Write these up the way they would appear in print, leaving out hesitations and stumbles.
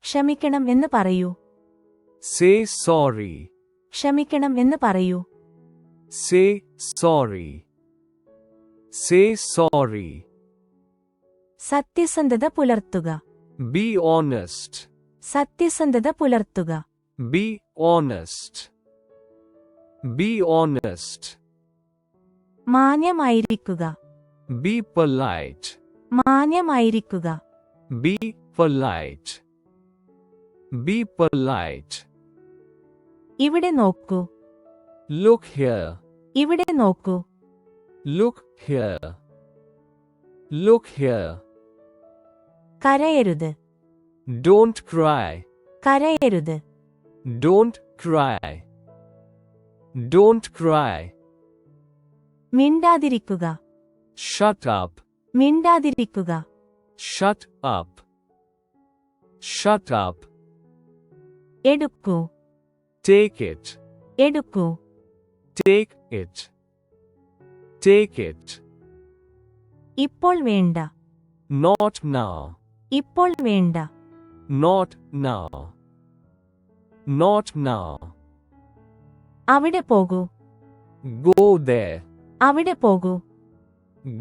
ക്ഷമിക്കണം എന്ന് പറയൂ. Say sorry. ക്ഷമിക്കണം എന്ന് പറയൂ. Say sorry. Say sorry. സത്യസന്ധത പുലർത്തുക. Be honest. സത്യസന്ധത പുലർത്തുക. Be honest. Be honest. മാന്യമായിരിക്കുക. Be polite. മാന്യമായിരിക്കുക. Be polite. Be polite. ഇവിടെ നോക്കൂ. Look here. ഇവിടെ നോക്കൂ. Look here. Look here. കരയരുത്. Don't cry. കരയരുത്. Don't cry. Don't cry. മിണ്ടാതിരിക്കുക. Shut up. മിണ്ടാതിരിക്കുക. Shut up. Shut up. എടുക്കൂ. Take it. എടുക്കൂ. Take it. Take it. ഇപ്പോൾ വേണ്ട. Not now. ഇപ്പോൾ വേണ്ട. Not now. Not now. അവിടെ പോകൂ. Go there. അവിടെ പോകൂ.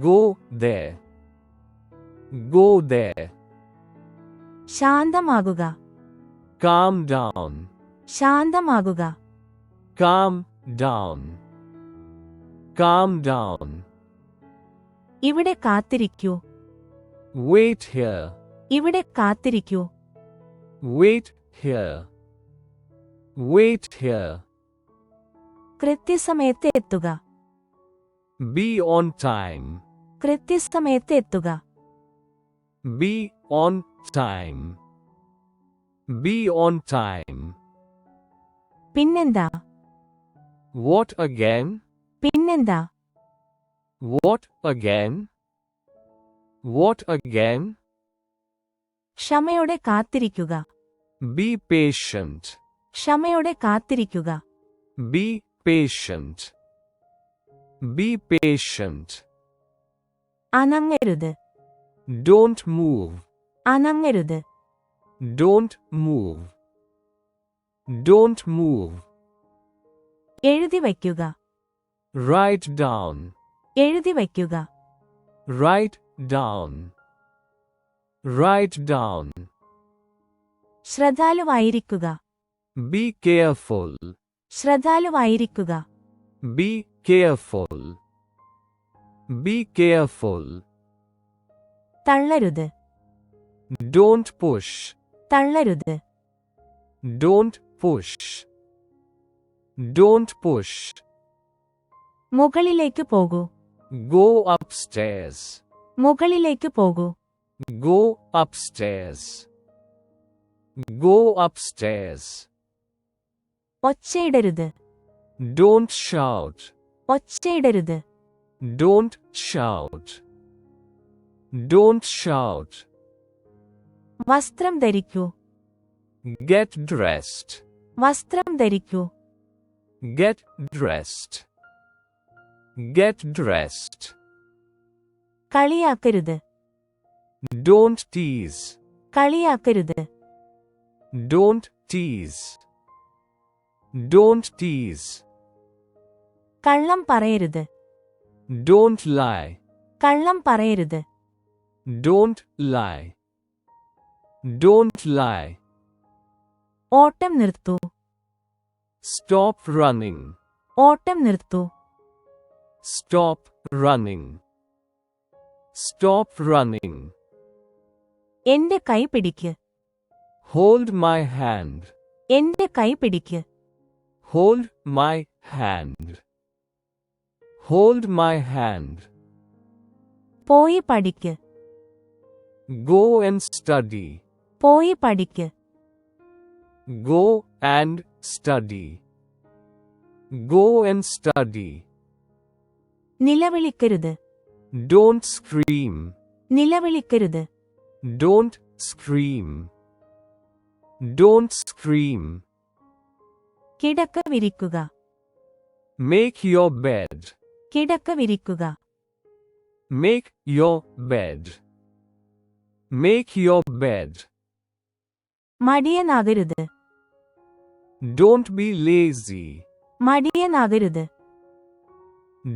Go there. Go there. ശാന്തമാകുക. Calm down. ശാന്തമാകുക. Calm down. Calm down. ഇവിടെ കാത്തിരിക്കൂ. Wait here. ഇവിടെ കാത്തിരിക്കൂ. Wait here. Wait here. കൃത്യസമയത്ത് എത്തുക. Be on time. കൃത്യസമയത്ത് എത്തുക. Be on time. Be on time. പിന്നെന്താ? What again? പിന്നെന്താ? What again? What again? ക്ഷമയോടെ കാത്തിരിക്കുക. Be patient. ക്ഷമയോടെ കാത്തിരിക്കുക. Be patient. Be patient. അനങ്ങരുത്. Don't move. അനങ്ങരുത്. Don't move. Don't move. എഴുതി വയ്ക്കുക. Write down. എഴുതി വയ്ക്കുക. Write down. Write down. ശ്രദ്ധാലുവായിരിക്കുക. Be careful. ശ്രദ്ധാലുവായിരിക്കുക. Be careful. Be careful. തള്ളരുത്. Don't push. തള്ളരുത്. Don't push. Don't push. മുകളിലേക്ക് പോകൂ. Go upstairs. മുകളിലേക്ക് പോകൂ. Go upstairs. Go upstairs. ഒച്ചയിടരുത്. Don't shout. ഒച്ചയിടരുത്. Don't shout. Don't shout. വസ്ത്രം ധരിക്കൂ. Get dressed. വസ്ത്രം ധരിക്കൂ. Get dressed. Get dressed. കളിയാക്കരുത്. Don't tease. കളിയാക്കരുത്. Don't tease. Don't tease. കള്ളം പറയരുത്. Don't lie. കള്ളം പറയരുത്. Don't lie. Don't lie. ഓട്ടം നിർത്തൂ. Stop running. ഓട്ടം നിർത്തൂ. Stop running. Stop running. എന്റെ കൈ പിടിക്ക്. Hold my hand. എന്റെ കൈ പിടിക്ക്. Hold my hand. Hold my hand. പോയി പഠിക്ക്. Go and study. പോയി പഠിക്ക്. Go and study. Go and study. നിലവിളിക്കരുത്. Don't scream. നിലവിളിക്കരുത്. Don't scream. Don't scream. കിടക്ക വിരിക്കുക. Make your bed. കിടക്ക വിരിക്കുക. Make your bed. Make your bed. മടിയനാകരുത്. Don't be lazy. മടിയനാകരുത്.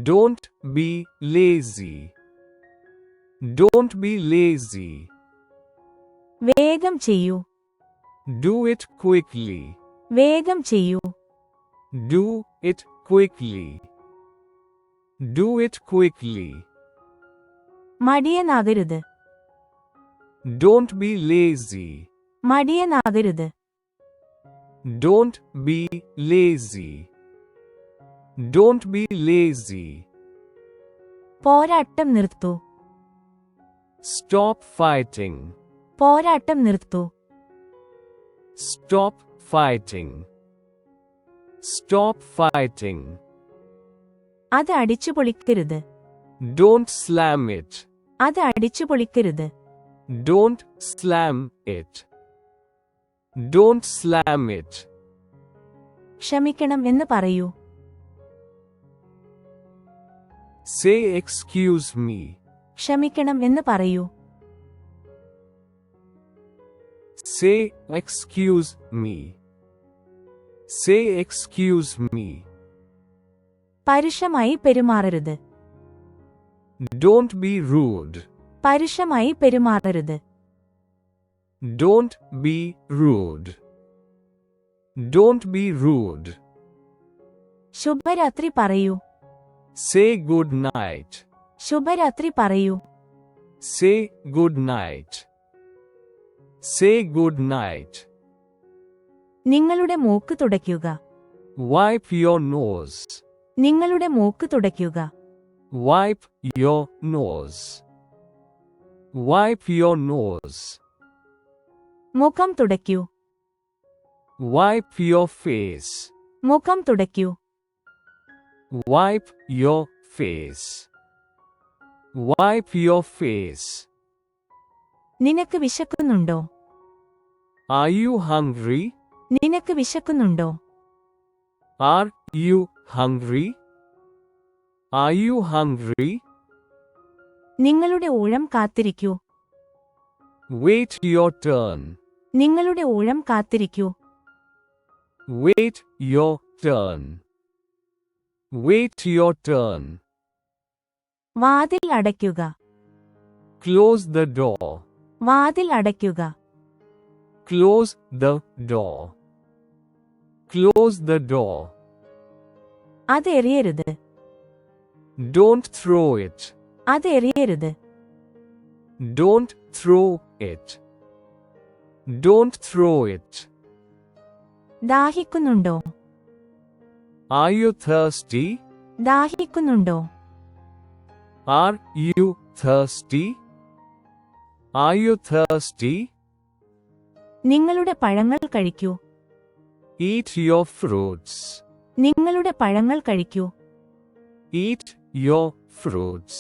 Don't be lazy. Don't be lazy. വേഗം ചെയ്യൂ. Do it quickly. വേഗം ചെയ്യൂ. Do it quickly. Do it quickly. മടിയനാകരുത്. Don't be lazy. മടിയനാകരുത്. Don't be lazy. Don't be lazy. പോരാട്ടം നിർത്തൂ. Stop fighting. പോരാട്ടം നിർത്തൂ. Stop fighting. Stop fighting. അത് അടിച്ചുപൊളിക്കരുത്. Don't slam it. അത് അടിച്ചുപൊളിക്കരുത്. Don't slam it. Don't slam it. ക്ഷമിക്കണം എന്ന് പറയൂ. Say excuse me. ക്ഷമിക്കണം എന്ന് പറയൂ. Say excuse me. Say excuse me. പരുഷമായി പെരുമാറരുത്. Don't be rude. പരുഷമായി പെരുമാറരുത്. Don't be rude. Don't be rude. ശുഭരാത്രി പറയൂ. Say good night. ശുഭരാത്രി പറയൂ. Say good night. Say good night. നിങ്ങളുടെ മൂക്ക് തുടയ്ക്കുക. Wipe your nose. നിങ്ങളുടെ മൂക്ക് തുടയ്ക്കുക. Wipe your nose. Wipe your nose. മുഖം തുടയ്ക്കൂ. Wipe your face. മുഖം തുടയ്ക്കൂ. Wipe your face. Wipe your face. നിനക്ക് വിശക്കുന്നുണ്ടോ? Are you hungry? നിനക്ക് വിശക്കുന്നുണ്ടോ? Are you hungry? Are you hungry? നിങ്ങളുടെ ഊഴം കാത്തിരിക്കൂ. Wait your turn. നിങ്ങളുടെ ഊഴം കാത്തിരിക്കൂ. Wait your turn. Wait your turn. വാതിൽ അടയ്ക്കുക. Close the door. വാതിൽ അടയ്ക്കുക. Close the door. Close the door. അത് എറിയരുത്. Don't throw it. അത് എറിയരുത്. Don't throw it. Don't throw it. ദാഹിക്കുന്നുണ്ടോ? Are you thirsty? ദാഹിക്കുന്നുണ്ടോ? Are you thirsty? Are you thirsty? നിങ്ങളുടെ പഴങ്ങൾ കഴിക്കൂ. Eat your fruits. നിങ്ങളുടെ പഴങ്ങൾ കഴിക്കൂ. Eat your fruits.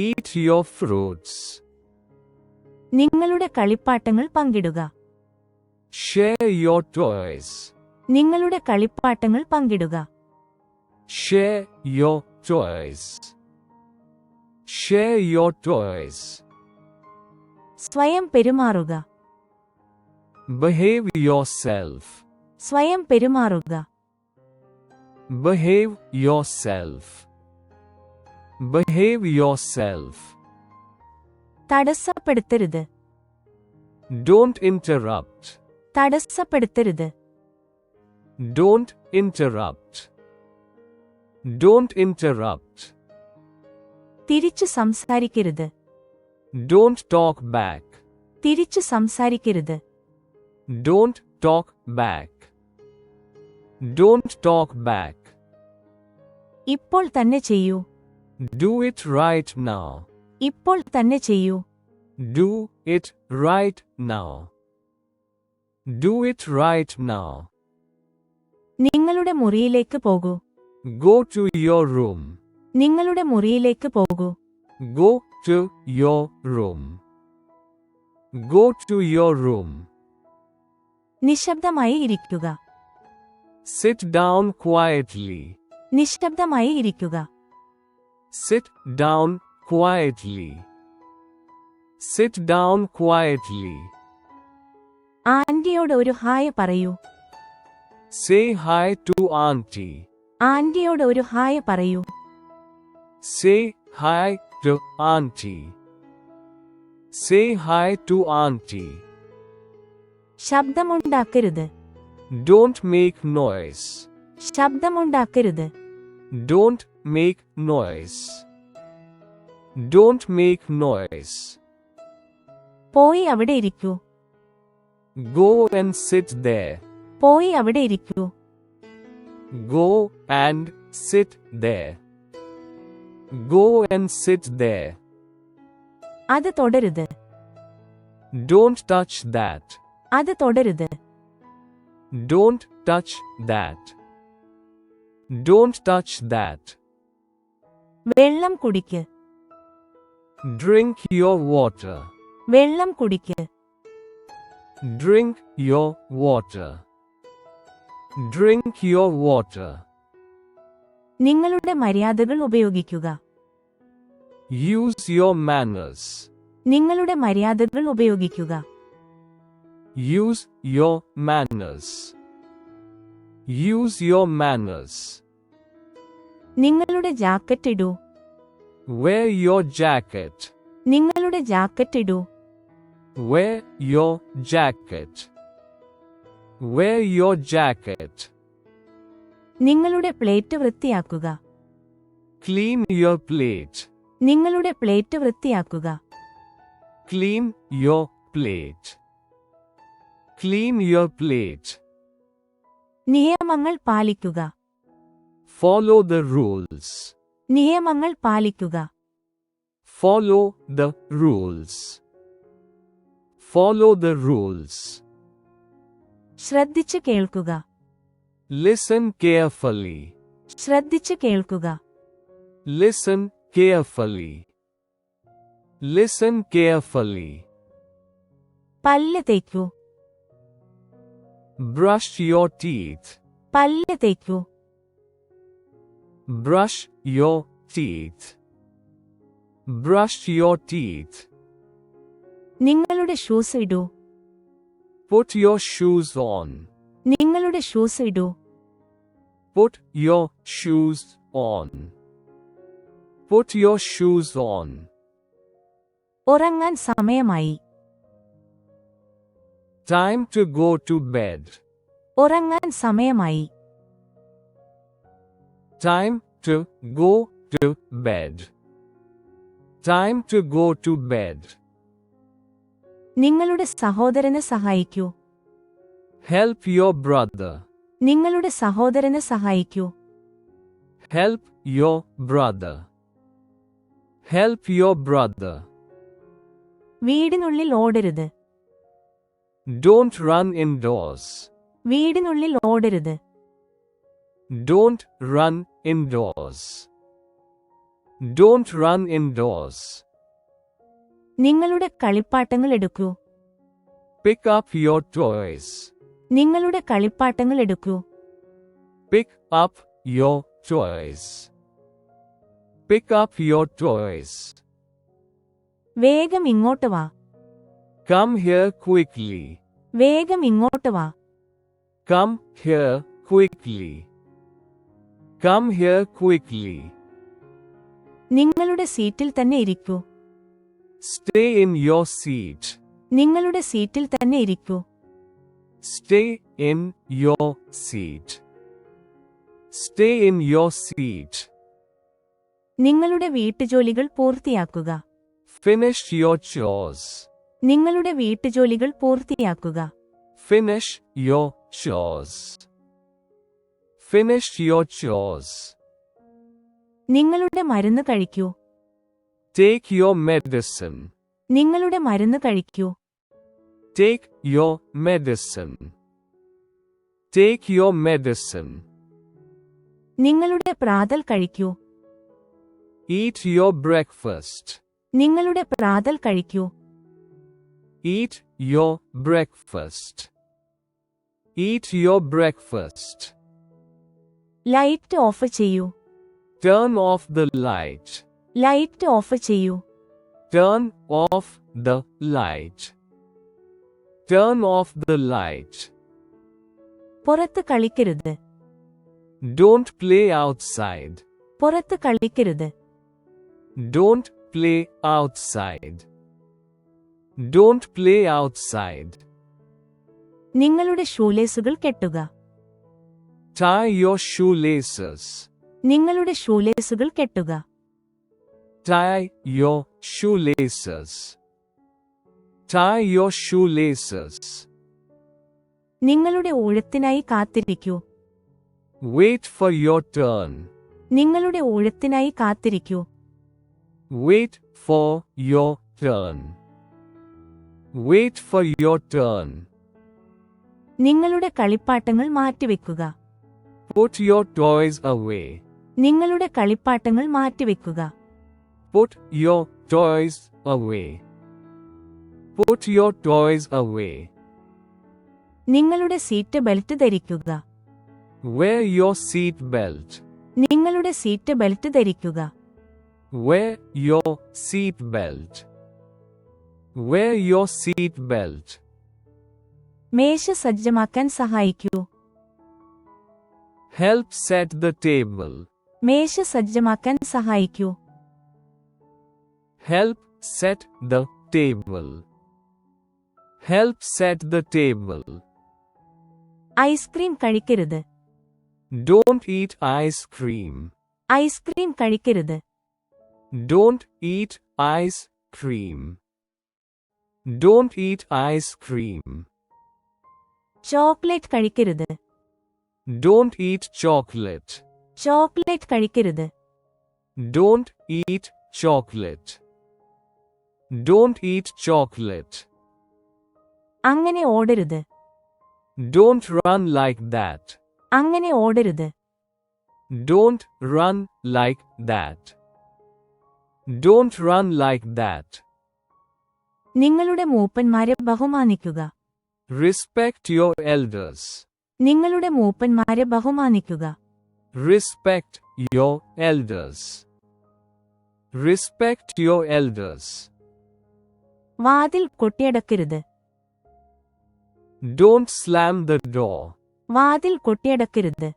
Eat your fruits. നിങ്ങളുടെ കളിപ്പാട്ടങ്ങൾ പങ്കിടുക. Share your toys. നിങ്ങളുടെ കളിപ്പാട്ടങ്ങൾ പങ്കിടുക. Share your toys. Share your toys. സ്വയം പെരുമാറുക. Behave yourself. സ്വയം പെരുമാറുക. Behave yourself. Behave yourself. തടസ്സപ്പെടുത്തരുത്. Don't interrupt. തടസ്സപ്പെടുത്തരുത്. Don't interrupt. Don't interrupt. തിരിച്ചു സംസാരിക്കരുത്. Don't talk back. തിരിച്ചു സംസാരിക്കരുത്. Don't talk back. Don't talk back. ഇപ്പോൾ തന്നെ ചെയ്യൂ. Do it right now. ഇപ്പോൾ തന്നെ ചെയ്യൂ. Do it right now. Do it right now. നിങ്ങളുടെ മുറിയിലേക്ക് പോകൂ. Go to your room. നിങ്ങളുടെ മുറിയിലേക്ക് പോകൂ. Go to your room. Go to your room. നിശബ്ദമായി ഇരിക്കുക. Sit down quietly. നിശബ്ദമായി ഇരിക്കുക. Sit down quietly. Sit down quietly. ആന്റിയോട് ഒരു ഹായ് പറയൂ. Say hi to auntie. ആന്റിയോട് ഒരു ഹായ് പറയൂ. Say hi to auntie. Say hi to auntie. ശബ്ദമുണ്ടാക്കരുത്. Don't make noise. ശബ്ദമുണ്ടാക്കരുത്. Don't make noise. Don't make noise. പോയി അവിടെ ഇരിക്കൂ. Go and sit there. പോയി അവിടെ ഇരിക്കൂ. Go and sit there. Go and sit there. അത് തൊടരുത്. Don't touch that. അത് തൊടരുത്. Don't touch that. Don't touch that. വെള്ളം കുടിക്ക്. Drink your water. വെള്ളം കുടിക്ക്. Drink your water. Drink your water. നിങ്ങളുടെ മര്യാദകൾ ഉപയോഗിക്കുക. Use your manners. നിങ്ങളുടെ മര്യാദകൾ ഉപയോഗിക്കുക. Use your manners. Use your manners. നിങ്ങളുടെ ജാക്കറ്റ് ഇടൂ. Wear your jacket. നിങ്ങളുടെ ജാക്കറ്റ് ഇടൂ. Wear your jacket. Wear your jacket. നിങ്ങളുടെ പ്ലേറ്റ് വൃത്തിയാക്കുക. Clean your plate. നിങ്ങളുടെ പ്ലേറ്റ് വൃത്തിയാക്കുക. Clean your plate. Clean your plate. നിയമങ്ങൾ പാലിക്കുക. Follow the rules. നിയമങ്ങൾ പാലിക്കുക. Follow the rules. Follow the rules. ശ്രദ്ധിച്ചു കേൾക്കുക. Listen carefully. ശ്രദ്ധിച്ചു കേൾക്കുക. Listen carefully. Listen carefully. പല്ല് തേക്കൂ. Brush your teeth. പല്ല് തേക്കൂ. Brush your teeth. Brush your teeth. നിങ്ങളുടെ ഷൂസ് ഇടൂ. Put your shoes on. നിങ്ങളുടെ ഷൂസ് ഇടൂ. Put your shoes on. Put your shoes on. ഉറങ്ങാൻ സമയമായി. Time to go to bed. ഉറങ്ങാൻ സമയമായി. Time to go to bed. Time to go to bed. നിങ്ങളുടെ സഹോദരനെ സഹായിക്കൂ. Help your brother. നിങ്ങളുടെ സഹോദരനെ സഹായിക്കൂ. Help your brother. Help your brother. വീടിനുള്ളിൽ ഓടരുത്. Don't run indoors. വീടിനുള്ളിൽ ഓടരുത്. Don't run indoors. Don't run indoors. നിങ്ങളുടെ കളിപ്പാട്ടങ്ങൾ എടുക്കൂ. Pick up your toys. നിങ്ങളുടെ കളിപ്പാട്ടങ്ങൾ എടുക്കൂ. Pick up your toys. Pick up your toys. വേഗം ഇങ്ങോട്ട് വാ. Come here quickly. വേഗം ഇങ്ങോട്ട് വാ. Come here quickly. Come here quickly. നിങ്ങളുടെ സീറ്റിൽ തന്നെ ഇരിക്കൂ. Stay in your seat. നിങ്ങളുടെ സീറ്റിൽ തന്നെ ഇരിക്കൂ. Stay in your seat. Stay in your seat. നിങ്ങളുടെ വീട്ടുജോലികൾ പൂർത്തിയാക്കുക. Finish your chores. നിങ്ങളുടെ വീട്ടുജോലികൾ പൂർത്തിയാക്കുക. Finish your chores. Finish your chores. നിങ്ങളുടെ മരുന്ന് കഴിക്കൂ. Take your medicine. നിങ്ങളുടെ മരുന്ന് കഴിക്കൂ. Take your medicine. Take your medicine. നിങ്ങളുടെ പ്രാതൽ കഴിക്കൂ. Eat your breakfast. നിങ്ങളുടെ പ്രാതൽ കഴിക്കൂ. Eat your breakfast. Eat your breakfast. Light of ചെയ്യൂ. Turn off the light. Light of ചെയ്യൂ. Turn off the light. Turn off the light. പുറത്ത് കളിക്കരുത്. Don't play outside. പുറത്ത് കളിക്കരുത്. Don't play outside. Don't play outside. നിങ്ങളുടെ ഷൂലേസുകൾ കെട്ടുക. Tie your shoelaces. നിങ്ങളുടെ ഷൂലേസുകൾ കെട്ടുക. Tie your shoelaces. Tie your shoelaces. നിങ്ങളുടെ ഊഴത്തിനായി കാത്തിരിക്കൂ. Wait for your turn. നിങ്ങളുടെ ഊഴത്തിനായി കാത്തിരിക്കൂ. Wait for your turn. Wait for your turn. നിങ്ങളുടെ കളിപ്പാട്ടങ്ങൾ മാറ്റിവെക്കുക. Put your toys away. നിങ്ങളുടെ കളിപ്പാട്ടങ്ങൾ മാറ്റിവെക്കുക. Put your toys away. Put your toys away. നിങ്ങളുടെ സീറ്റ് ബെൽറ്റ് ധരിക്കുക. Wear your seat belt. നിങ്ങളുടെ സീറ്റ് ബെൽറ്റ് ധരിക്കുക. Wear your seat belt. Wear your seat belt. മേശ സജ്ജമാക്കാൻ സഹായിക്കൂ. Help set the table. മേശ സജ്ജമാക്കാൻ സഹായിക്കൂ. Help set the table. Help set the table. Ice cream കഴിക്കരുത്. Don't eat ice cream. Ice cream കഴിക്കരുത്. Don't eat ice cream. Don't eat ice cream. Chocolate കഴിക്കരുത്. Don't eat chocolate. Chocolate കഴിക്കരുത്. Don't eat chocolate. Don't eat chocolate. അങ്ങനെ ഓടരുത്. Don't run like that. അങ്ങനെ ഓടരുത്. Don't run like that. Don't run like that. നിങ്ങളുടെ മൂപ്പന്മാരെ ബഹുമാനിക്കുക. Respect your elders. നിങ്ങളുടെ മൂപ്പന്മാരെ ബഹുമാനിക്കുക. Respect your elders. Respect your elders. വാതിൽ കൊട്ടിയടക്കരുത്. Don't slam the door. വാതിൽ കൊട്ടിയടക്കരുത്.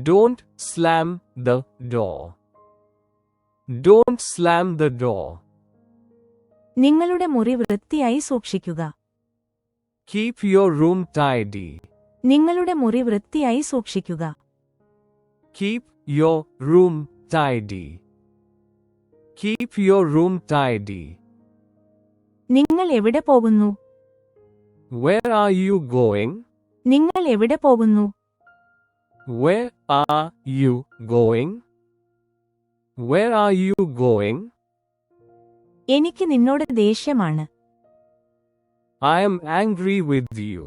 Don't slam the door. Don't slam the door. നിങ്ങളുടെ മുറി വൃത്തിയായി സൂക്ഷിക്കുക. Keep your room tidy. നിങ്ങളുടെ മുറി വൃത്തിയായി സൂക്ഷിക്കുക. Keep your room tidy. Keep your room tidy. നിങ്ങൾ എവിടെ പോകുന്നു? Where are you going? നിങ്ങൾ എവിടെ പോകുന്നു? Where are you going? Where are you going? എനിക്ക് നിന്നോട് ദേഷ്യമാണ്. I am angry with you.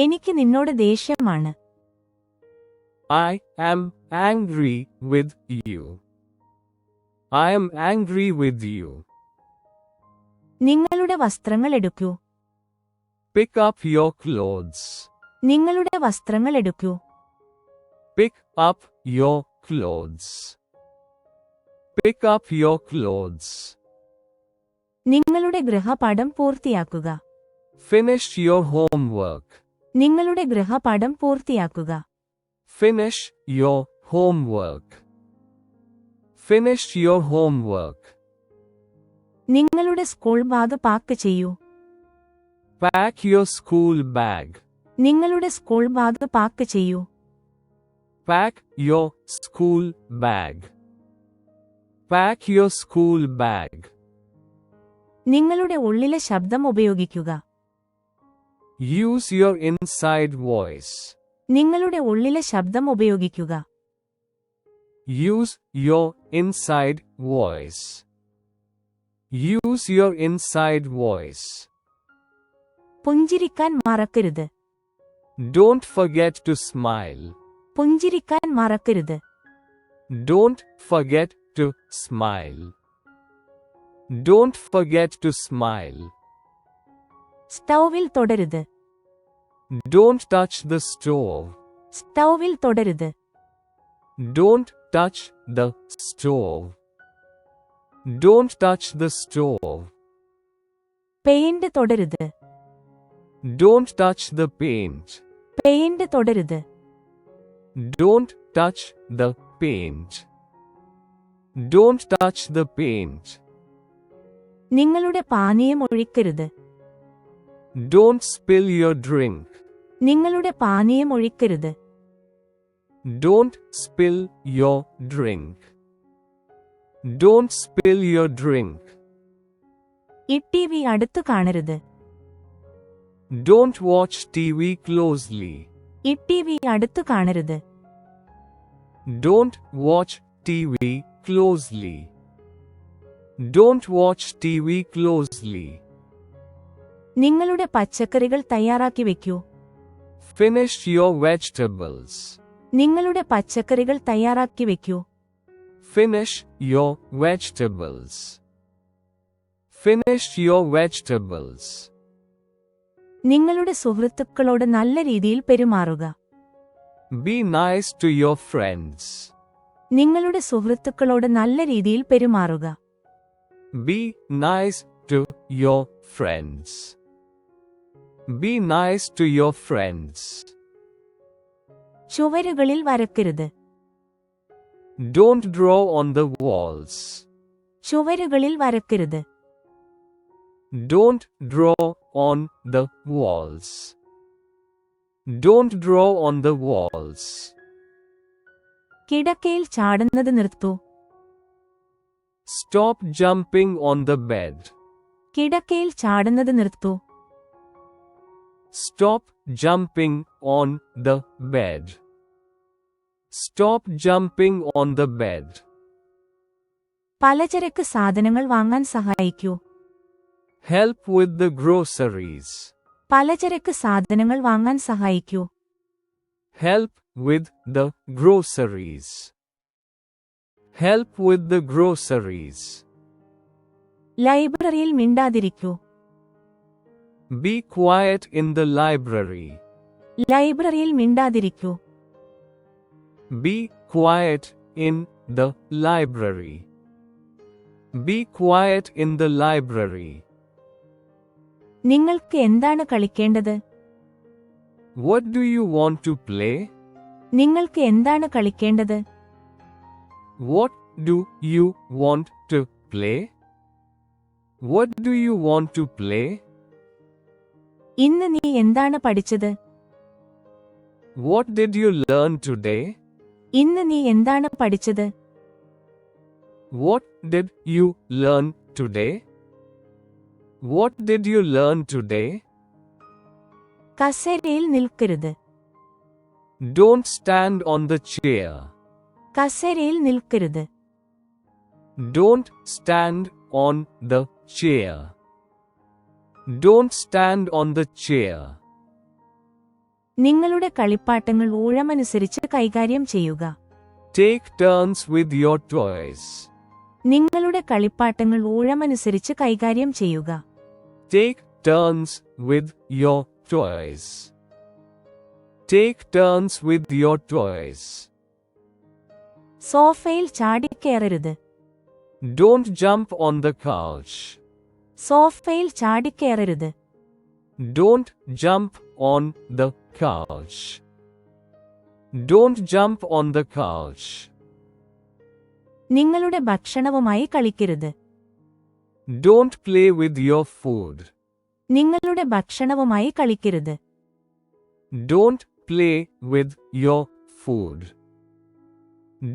എനിക്ക് നിന്നോട് ദേഷ്യമാണ്. I am angry with you. I am angry with you. നിങ്ങളുടെ വസ്ത്രങ്ങൾ എടുക്കൂ. Pick up your clothes. നിങ്ങളുടെ വസ്ത്രങ്ങൾ എടുക്കൂ. Pick up your clothes. Pick up your clothes. നിങ്ങളുടെ ഗൃഹപാഠം പൂർത്തിയാക്കുക. Finish your homework. നിങ്ങളുടെ ഗൃഹപാഠം പൂർത്തിയാക്കുക. Finish your homework. Finish your homework. നിങ്ങളുടെ സ്കൂൾ ബാഗ് പാക്ക് ചെയ്യൂ. Pack your school bag. നിങ്ങളുടെ സ്കൂൾ ബാഗ് പാക്ക് ചെയ്യൂ. Pack your school bag. Pack your school bag. നിങ്ങളുടെ ഉള്ളിലെ ശബ്ദം ഉപയോഗിക്കുക. Use your inside voice. നിങ്ങളുടെ ഉള്ളിലെ ശബ്ദം ഉപയോഗിക്കുക. Use your inside voice. Use your inside voice. പുഞ്ചിരിക്കാൻ മറക്കരുത്. Don't forget to smile. പുഞ്ചിരിക്കാൻ മറക്കരുത്. Don't forget to smile. Don't forget to smile. സ്റ്റൗവിൽ തൊടരുത്. Don't touch the stove. സ്റ്റൗവിൽ തൊടരുത്. Don't touch the stove. Don't touch the stove. Paint തൊടരുത്. Don't touch the paint. Paint തൊടരുത്. Don't touch the paint. Don't touch the paint. നിങ്ങളുടെ പാനീയം ഒഴിക്കരുത്. Don't spill your drink. നിങ്ങളുടെ പാനീയം ഒഴിക്കരുത്. Don't spill your drink. Don't spill your drink. ഈ TV അടുത്തു കാണരുത്. Don't watch TV closely. ഈ ടിവി അടുത്തു കാണരുത്. Don't watch TV closely. Don't watch TV closely. നിങ്ങളുടെ പച്ചക്കറികൾ തയ്യാറാക്കി വെക്കൂ. Finish your vegetables. നിങ്ങളുടെ പച്ചക്കറികൾ തയ്യാറാക്കി വെക്കൂ. Finish your vegetables. Finish your vegetables. നിങ്ങളുടെ സുഹൃത്തുക്കളോട് നല്ല രീതിയിൽ പെരുമാറുക. Be nice to your friends. നിങ്ങളുടെ സുഹൃത്തുക്കളോട് നല്ല രീതിയിൽ പെരുമാറുക. Be nice to your friends. Be nice to your friends. ചുവരുകളിൽ വരക്കരുത്. Don't draw on the walls. ചുവരുകളിൽ വരക്കരുത്. Don't draw on the walls. Don't draw on the walls. കിടക്കയിൽ ചാടുന്നത് നിർത്തൂ. Stop jumping on the bed. കിടക്കയിൽ ചാടുന്നത് നിർത്തൂ. Stop jumping on the bed. Stop jumping on the bed. പലചരക്ക് സാധനങ്ങൾ വാങ്ങാൻ സഹായിക്കൂ. Help with the groceries. പലചരക്ക് സാധനങ്ങൾ വാങ്ങാൻ സഹായിക്കൂ. Help with the groceries. Help with the groceries. ലൈബ്രറിയിൽ മിണ്ടാതിരിക്കൂ. Be quiet in the library. ലൈബ്രറിയിൽ മിണ്ടാതിരിക്കൂ. Be quiet in the library. Be quiet in the library. നിങ്ങൾക്ക് എന്താണ് കളിക്കേണ്ടത്? What do you want to play? നിങ്ങൾക്ക് എന്താണ് കളിക്കേണ്ടത്? What do you want to play? What do you want to play? ഇന്ന് നീ എന്താണ് പഠിച്ചത്? What did you learn today? ഇന്ന് നീ എന്താണ് പഠിച്ചത്? What did you learn today? What did you learn today? കസേരയിൽ നിൽക്കരുത്. Don't stand on the chair. കസേരയിൽ നിൽക്കരുത്. Don't stand on the chair. Don't stand on the chair. നിങ്ങളുടെ കളിപ്പാട്ടങ്ങൾ ഊഴമനുസരിച്ച് കൈകാര്യം ചെയ്യുക. Take turns with your toys. നിങ്ങളുടെ കളിപ്പാട്ടങ്ങൾ ഊഴമനുസരിച്ച് കൈകാര്യം ചെയ്യുക. Take turns with your toys. Take turns with your toys. സോഫയിൽ ചാടിക്കയറരുത്. Don't jump on the couch. സോഫയിൽ ചാടിക്കയറരുത്. Don't jump on the couch. Don't jump on the couch. നിങ്ങളുടെ ഭക്ഷണവുമായി കളിക്കരുത്. Don't play with your food. നിങ്ങളുടെ ഭക്ഷണവുമായി കളിക്കരുത്. Don't play with your food.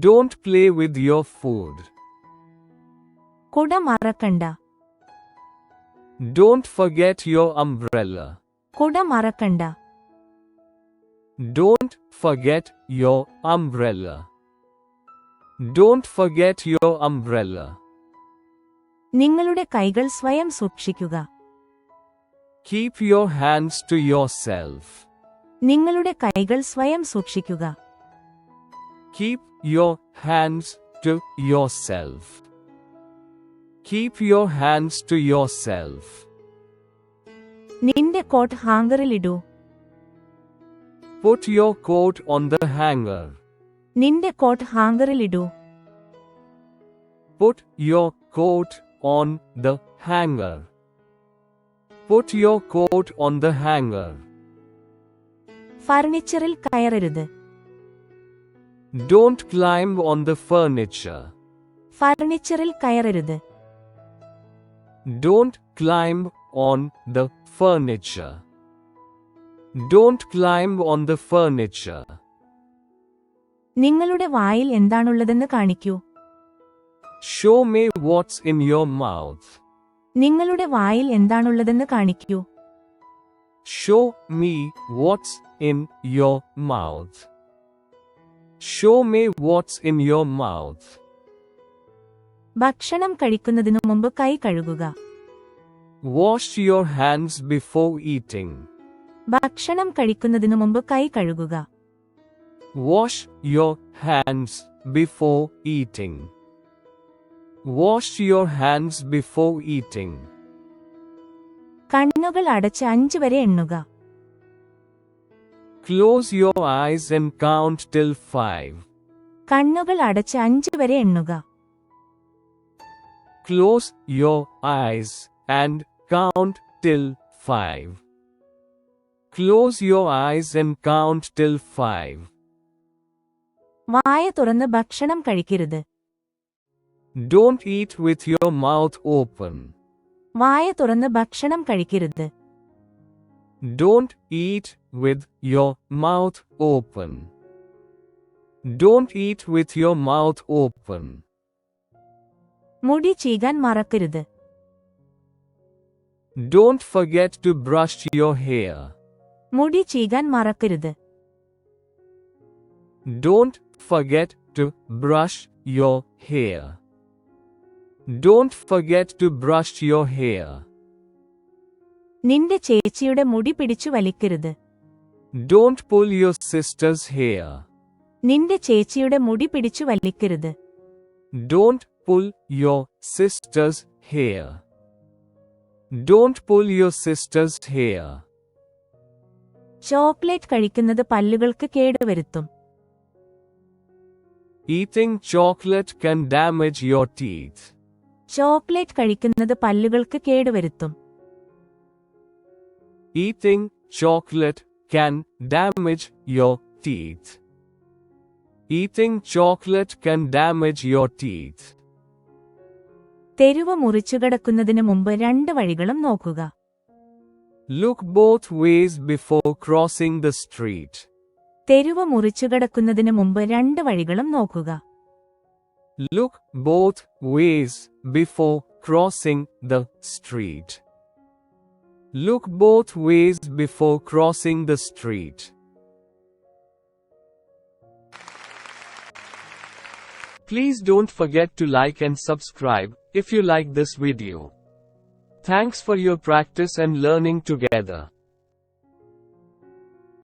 Don't play with your food. കുട മറക്കണ്ട. Don't forget your umbrella. കുട മറക്കണ്ട. Don't forget your umbrella. Don't forget your umbrella. നിങ്ങളുടെ കൈകൾ സ്വയം സൂക്ഷിക്കുക. Keep your hands to yourself. നിങ്ങളുടെ കൈകൾ സ്വയം സൂക്ഷിക്കുക. Keep your hands to yourself. Keep your hands to yourself. നിന്റെ കോട്ട് ഹാങ്കറിൽ ഇടൂ. Put your coat on the hanger. നിന്റെ കോട്ട് ഹാങ്കറിൽ ഇടൂ. Put your coat on the hanger. Put your coat on the hanger. ഫർണിച്ചറിൽ കയറരുത്. Don't climb on the furniture. ഫർണിച്ചറിൽ കയറരുത്. Don't climb on the furniture. Don't climb on the furniture. നിങ്ങളുടെ വായിൽ എന്താണുള്ളതെന്ന് കാണിക്കൂ. Show me what's in your mouth. നിങ്ങളുടെ വായിൽ എന്താണുള്ളതെന്ന് കാണിക്കൂ. Show me what's in your mouth. Show me what's in your mouth. ഭക്ഷണം കഴിക്കുന്നതിനു മുമ്പ് കൈ കഴുകുക. Wash your hands before eating. ഭക്ഷണം കഴിക്കുന്നതിനു മുമ്പ് കൈ കഴുകുക. Wash your hands before eating. Wash your hands before eating. കണ്ണുകൾ അടച്ച് 5 വരെ എണ്ണുക. Close your eyes and count till 5. കണ്ണുകൾ അടച്ച് 5 വരെ എണ്ണുക. Close your eyes and count till 5. Close your eyes and count till 5. വായ തുറന്ന് ഭക്ഷണം കഴിക്കരുത്. Don't eat with your mouth open. വായ തുറന്ന് ഭക്ഷണം കഴിക്കരുത്. Don't eat with your mouth open. Don't eat with your mouth open. മുടി ചീകാൻ മറക്കരുത്. Don't forget to brush your hair. മുടി ചീകാൻ മറക്കരുത്. Don't forget to brush your hair. Don't forget to brush your hair. നിന്റെ ചേച്ചിയുടെ മുടി പിടിച്ചു വലിക്കരുത്. Don't pull your sister's hair. നിന്റെ ചേച്ചിയുടെ മുടി പിടിച്ചു വലിക്കരുത്. Don't pull your sister's hair. Don't pull your sister's hair. Chocolate കഴിക്കുന്നത് പല്ലുകൾക്ക് കേടുവരുത്തും. Eating chocolate can damage your teeth. Chocolate കഴിക്കുന്നത് പല്ലുകൾക്ക് കേടുവരുത്തും. Eating chocolate can damage your teeth. Eating chocolate can damage your teeth. തെരുവ് മുറിച്ചുകടക്കുന്നതിന് മുമ്പ് 2 വഴികളും നോക്കുക. Look both ways before crossing the street. തെരുവ് മുറിച്ചുകടക്കുന്നതിന് മുമ്പ് 2 വഴികളും നോക്കുക. Look both ways before crossing the street. Look both ways before crossing the street. Please don't forget to like and subscribe if you like this video. Thanks for your practice and learning together.